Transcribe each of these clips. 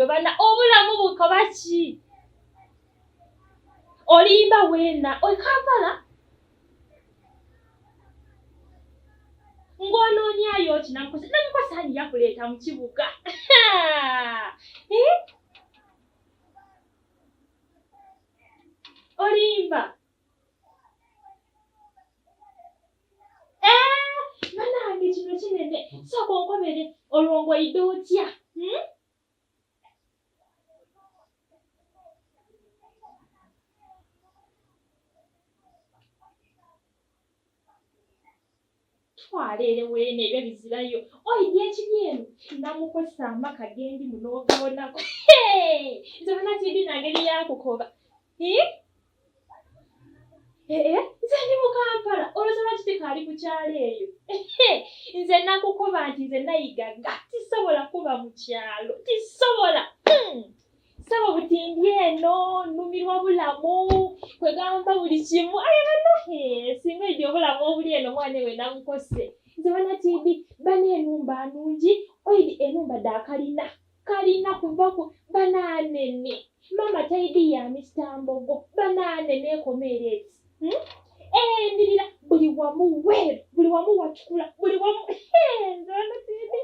iwe bana obulamu bukoba ki? Olimba wena oi Kampala ng'onoonyayo ki Namukose ani yakuleeta mu kibuga? Olimba banange kino kinene sooka onkobere olwongoyidde otya? Twaleere weene ebyo bizirayo oyidde ekiri eno Namukose amaka gendi munoogabonako nze banatindi nangeri yakukoba nze ndi mu Kampala olwosobola kitika ali ku kyalo eyo nze nakukoba nti nze nayigaga tisobola kuba mu kyalo tisobola saba butindi eno numirwa bulamu kwegamba buli kimu ayabana singa idi obulamu obuli eno mwana we Namukose nze banatindi bana enumba nungi oyidi enumba kalina kuva ku bananene mama taidi ya Mr. Mbogo bananene ekomerezi emirira buli wamu weeru buli wamu watukula buli wamu nze banatindi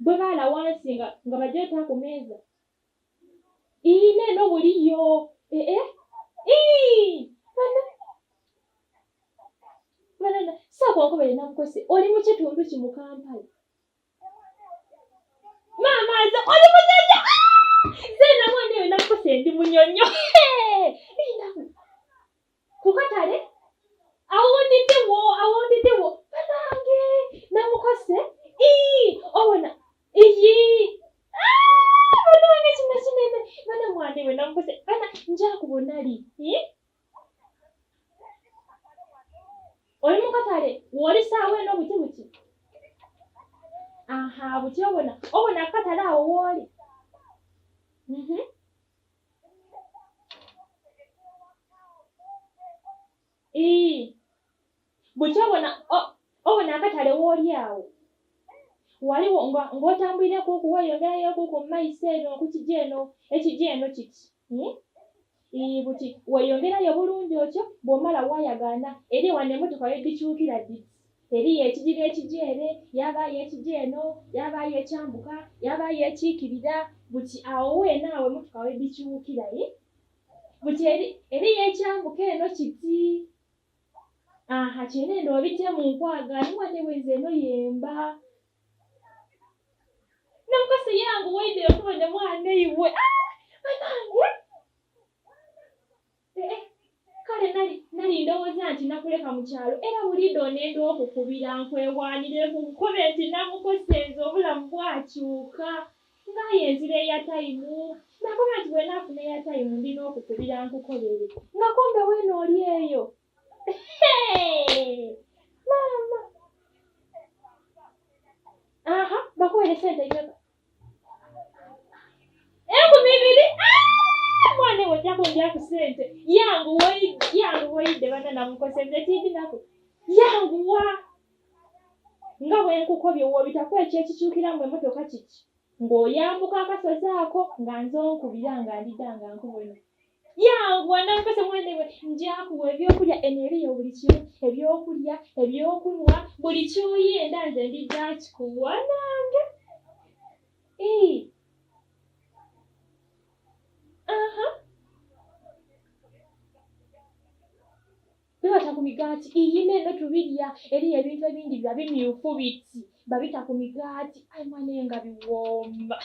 bwe baala wansi nga bagyeta ku meeza neno buliyo banana saako nkobere Namukose oli mu kitundu ki mu Kampala? Maama nze oli munyonyo nze namwana eyo Namukose ndi munyonyo ku katale awundiddewo banange Namukose obona banange kino kinene bana mwana ewe Namukose bana njakubona li oli mu katale woli saawa eno buti buti obona akatale awo wooli buti obona akatale wooli awo waliwo ng'otambulireko okuweyongerayoku ku maiso eno ku ekigi eno kiti buti weyongerayo bulungi otyo bw'omala wayagaana eri wano emmotoka wegikyukira ddi eriyo ekijiga ekijere yabaayo ekigi eno yabaayo ekyambuka yabaayo ekiikirira buti awo weenaawe emmotoka wegikyukira buti eriyo ekyambuka eno kiti kyene eno obite mu nkwaga nimwane wenze eno yemba Namukose yangu weidde okubona mwana iwe banange kale nali ndowooza nti nakuleka mu kyalo era bulidde onenda okukubira nkwewaanire kunkobe nti Namukose nze obulamu bwakyuka ngaaye enzira eyatayimu nakoba nti bwe naafuna eyatayimu ndina okukubira nkukobere nga kombe weeno oli eyo maama bakubere sente nyoka 2,000 mwana ewe ojjako njako sente yanguwaidde bana Namukose nze tindi nako yanguwa nga bwe nkukobye woobitako ekyekikyukiramu emmotoka kiki ng'oyambuka akasozi ako nga nze onkubira nga ndidda nga nkubona yanguwa Namukose mwana ewe njakuwa ebyokulya eno eriyo buli kimu ebyokulya ebyokunywa buli kyoyenda nze ndidda kikuwa nange bebata ku migaati neno tubirya eriyo ebintu ebindi biba bimyufu biti babita ku migaati ayi mwana eyo nga biwomba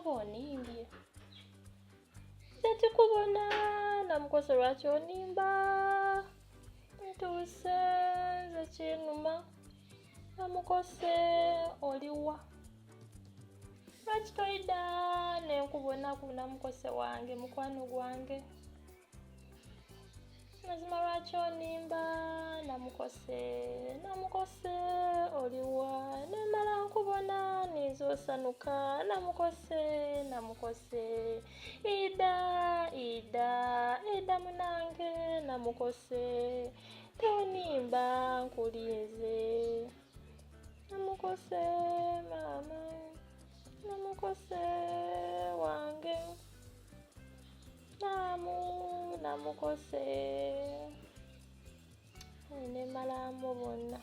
oba onimbye tetukubona namukose lwaki onimba ntuuse nze kinuma namukose oliwa lwaki toyida nenkubonaku namukose wange mukwano gwange mazima lwaki onimba namukose oliwa nemala nkubona nizosanuka namukose ida munange namukose tonimba nkulinze namukose mama namukose wange namukose nemala mubona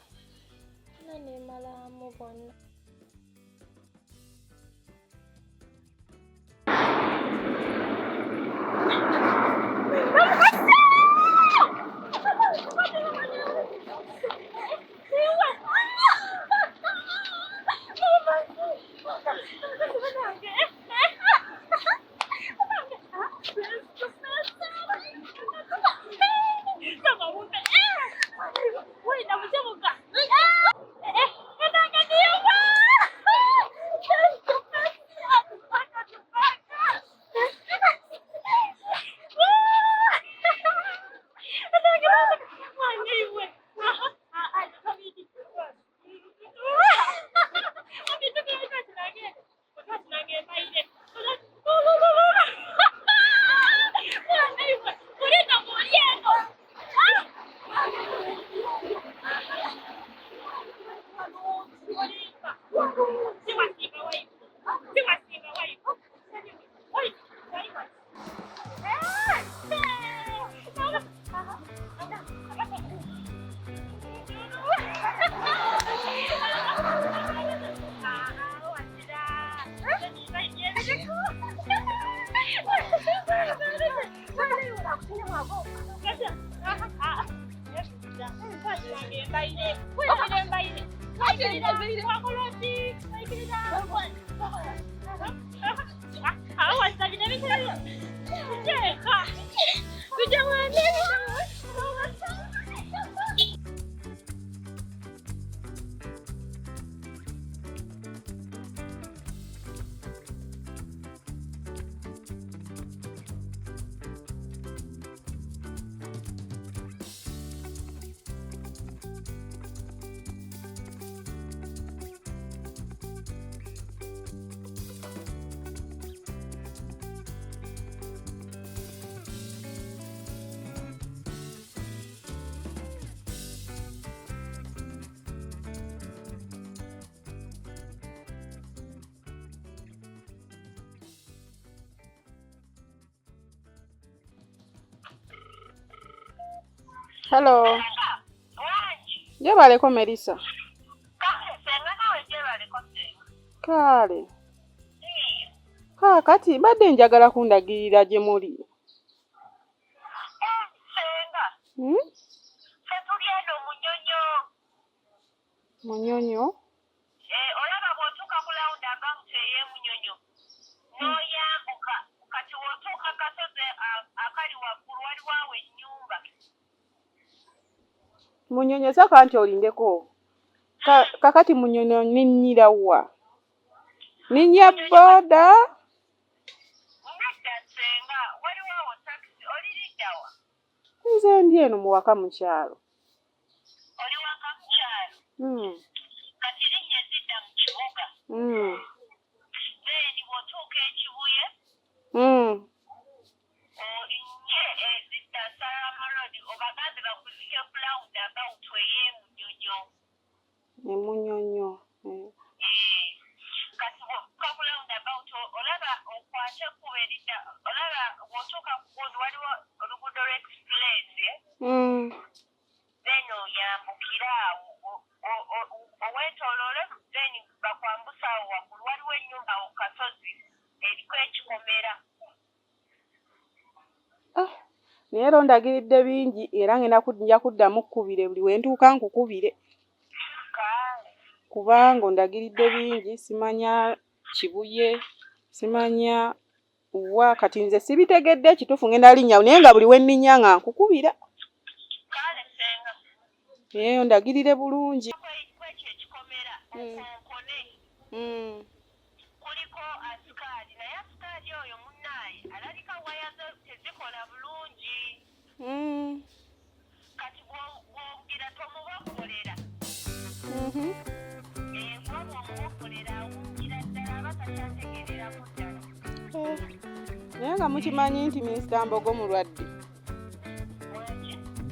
Hello. Jebaleko Melissa. Kale. Kati badde njagala kundagirira gye muli. Munyonyo. Olaba bw'otuuka ku lawundi akamuti ey'emunyonyo n'oyambuka kati bw'otuuka kasozi akali waggulu waliwo awo ennyumba. Munyonyo saka nti olindeko. Kakati munyonyo ninnyira wa? Ninnya boda? Nedda senga waliwo awo takisi oliridda wa? Nze ndi eno mu waka mu kyalo. Oli waka mu kyalo? Kati linnya zidda mu kibuga. Then bw'otuuka ekibuye olinye ezidda Salama Road obagambe bakuzike ku lawundi abawutu ey'emunyonyo. Emunyonyo. Kati bw'otuuka ku lawundi abawutu olaba okwate ekkubo eridda olaba bw'otuuka ku gundi waliwo oluguudo lw'express. Then oyambukira awo owetoloole then bakwambusa awo waggulu waliwo ennyumba awo kasozi eriko ekikomera. Naye era ondagiridde bingi era nja kuddamu kkubire buli we ntuuka nkukubire. Kubanga ondagiridde bingi simanya Kibuye Simanya wa kati nze sibitegedde kituufu ngenda linnya naye nga buli we nninnya nga nkukubira. Kale senga. Naye ondagirire bulungi. Kwekyo ekikomera okonkone. Kuliko asikaali naye asikaali oyo munnaaye alabika waya ze tezikola bulungi. Kati bw'ogira tomuboggolera. Bw'oba omuboggolera awungira ddala aba takyategeereramu ddala. Naye nga mukimanyi nti Minisita Mbogo mulwadde.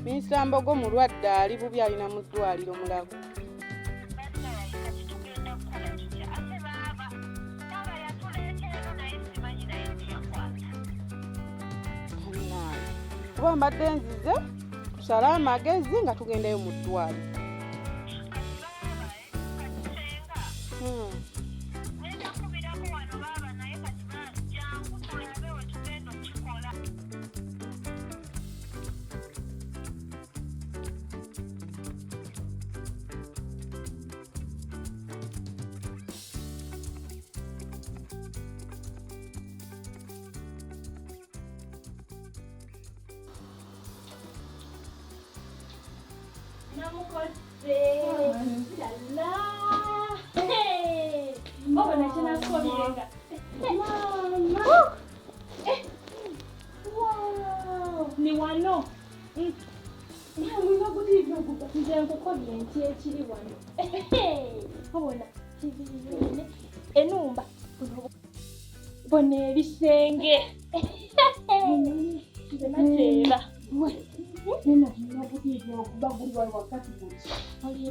Minisita Mbogo mulwadde ali bubi alina mu ddwaliro Mulago. Kati tugenda kukola tutya ate baaba yatuleetera naye simanyi naye ntiyakwata. Kuba mbadde nzize tusale amagezi nga tugendayo mu ddwaliro. Namukoze lala oba nakyo nakolenga mama ni wano nze nkukobye nti ekiri wano obona kibirine enumba bona ebisenge nze nateeba Nena ninakutia okubagulwa wakati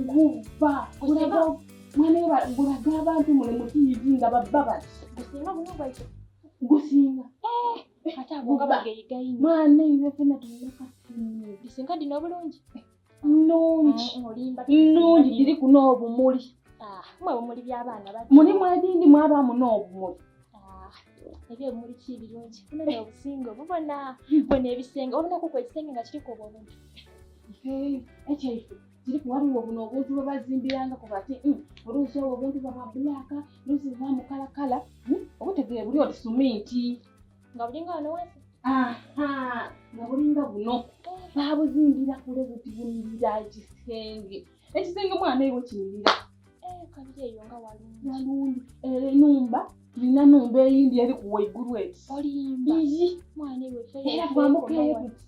guba kulaba mwana gulaga abantu mule mutiizi nga babba bati gusinga bulunga ekyo gusinga ate abo nga bageyigayinya mwana iwe fena tulekasimu bisinga dino obulungi nnungi diri kuno obumuli mwe obumuli by'abaana bati mulimu ebindi mwabamu n'obumuli ebyo ebimuli ki birungi kunene obusinga obubona bona ebisenge obonako ku ekisenge nga kiriko obwo obuntu ekyaife kiriku waliwo buno obuntu bwe bazimbirangako bati oluusi obwo obuntu bwa bbulaaka luusi bwa mukalakala obutegere buli oti suminti nga bulinga wano wansi nga bulinga buno babuzimbira kule buti bunyirira ekisenge mwana ewo kinyirira kabiri eyo nga walungi era enumba tulina numba eyindi eri ku waigulu eti olimba mwana ewe era bwamukeeyo buti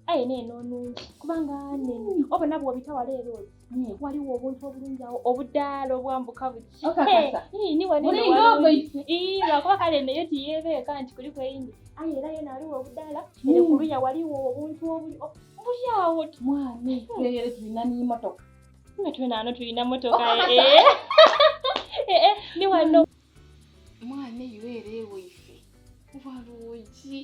aye neeno nungi kubanga nene obona bw'obitawala era oli waliwo obuntu obulungi awo obudaala obwambuka buti lwakuba kale neyo tiyeebeeka nti kuliko eyindi aye era yena waliwo obudaala ere ku luya waliwo obuntu buli awo mwana eyo tulina n'imotoka nga twenaano tulina motoka ni wano mwana eyo era ewaife walungi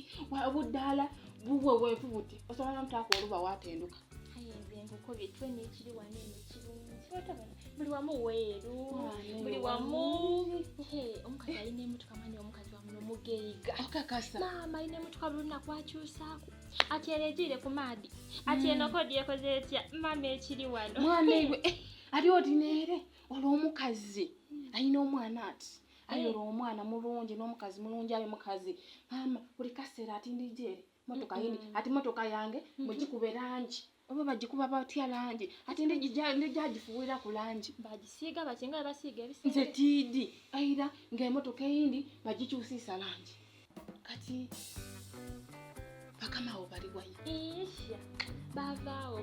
obudaala buweweefu buti osobola nomutaako oluba watenduka aye nze nkukobye twene ekiri wano eno kirungi buli wamu weeru buli wamu omukazi alina emotoka mani omukazi wamu nomugeiga okakasa maama alina emotoka buli lunaku akyusaako ati era egiire ku maadi ati eno kodi ekoze etya mama ekiri wano mwana ewe ali oti neere olw'omukazi alina omwana ati ayola omwana mulungi n'omukazi mulungi ayo mukazi maama buli kaseera ati ndijere motoka yindi ati motoka yange mugikube langi oba bagikuba batya langi ati ndijagifuwira ku langi bagisiiga bakinga basiiga ebisenge nze tiidi aira ng'emotoka eyindi bagikyusiisa langi kati bakamawo bali wayi isha bavaawo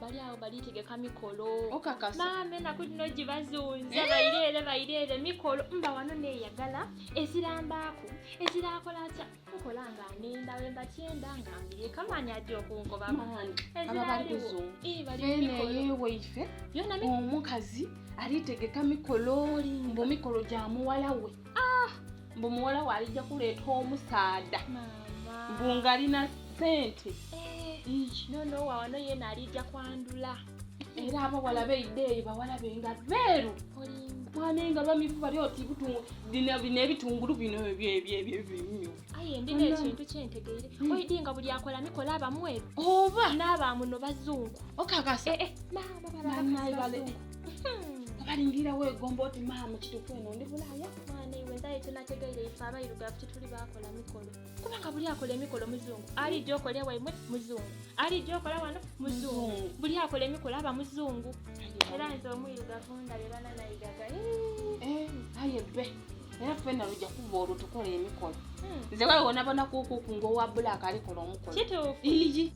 bali awo balitegeka mikolo okakasa maama enaku dino gibazunza bayireere mikolo mba wano neeyagala ezirambaako ezirakola atya nkola nga anenda wemba kyenda nga mbireka maani ajja okungoba maani aba bali kuzunga yeewaife omukazi alitegeka mikolo mbu mikolo gya muwala we mbu muwala we alijja kuleeta omusaada mbu ng'alina ssente nono wawano yena alijja kwandula era abawala beidde eyo bawala benga beeru mwana nga bamifu bali oti bino ebitungulu bino ebyebyo aye ndina ekintu kyentegeire oidi nga buli akola mikolo abamweru oba n'abamuno bazungu okakasa kabalingira wegomba oti maama kituufu eno ndi bulaaya. Mwana iwe ndaye tenategeere ife abayirugavu tetuli bakola mikolo. Kubanga buli akola emikolo muzungu. Alijja okola waimwe muzungu. Alijja okola wano muzungu. Buli akola emikolo aba muzungu. Era nze omwirugavu ndabe bananayigaga. Aye bbe. Era ffenna lujja kuva olwo tukola emikolo. Nze wewona bona kuukuuku ng'owa bbulaaka alikola omukolo. Kituufu. Iji.